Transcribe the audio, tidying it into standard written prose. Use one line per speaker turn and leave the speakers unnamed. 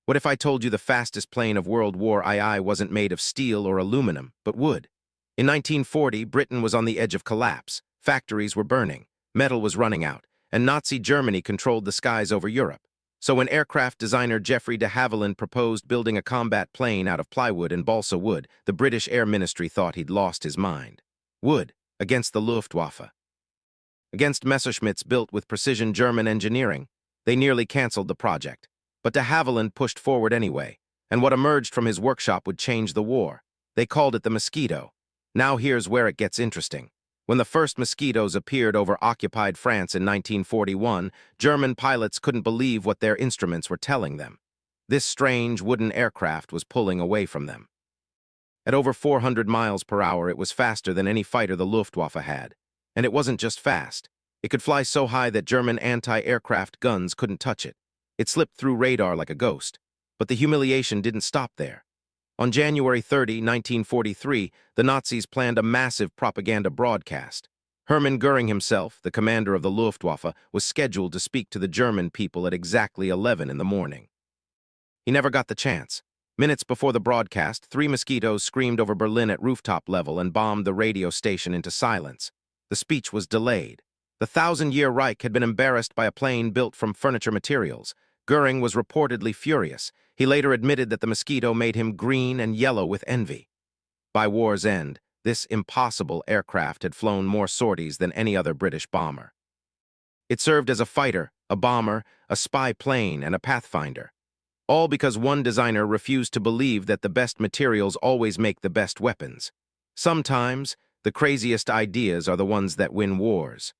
What if I told you the fastest plane of World War II wasn't made of steel or aluminum, but wood? In 1940, Britain was on the edge of collapse. Factories were burning, metal was running out, and Nazi Germany controlled the skies over Europe. So when aircraft designer Geoffrey de Havilland proposed building a combat plane out of plywood and balsa wood, the British Air Ministry thought he'd lost his mind. Wood against the Luftwaffe. Against Messerschmitts built with precision German engineering, they nearly canceled the project. But de Havilland pushed forward anyway, and what emerged from his workshop would change the war. They called it the Mosquito. Now here's where it gets interesting. When the first Mosquitos appeared over occupied France in 1941, German pilots couldn't believe what their instruments were telling them. This strange wooden aircraft was pulling away from them. At over 400 miles per hour, it was faster than any fighter the Luftwaffe had. And it wasn't just fast. It could fly so high that German anti-aircraft guns couldn't touch it. It slipped through radar like a ghost. But the humiliation didn't stop there. On January 30, 1943, the Nazis planned a massive propaganda broadcast. Hermann Göring himself, the commander of the Luftwaffe, was scheduled to speak to the German people at exactly 11 in the morning. He never got the chance. Minutes before the broadcast, 3 Mosquitos screamed over Berlin at rooftop level and bombed the radio station into silence. The speech was delayed. The 1,000-year Reich had been embarrassed by a plane built from furniture materials. Göring was reportedly furious. He later admitted that the Mosquito made him green and yellow with envy. By war's end, this impossible aircraft had flown more sorties than any other British bomber. It served as a fighter, a bomber, a spy plane, and a pathfinder. All because one designer refused to believe that the best materials always make the best weapons. Sometimes, the craziest ideas are the ones that win wars.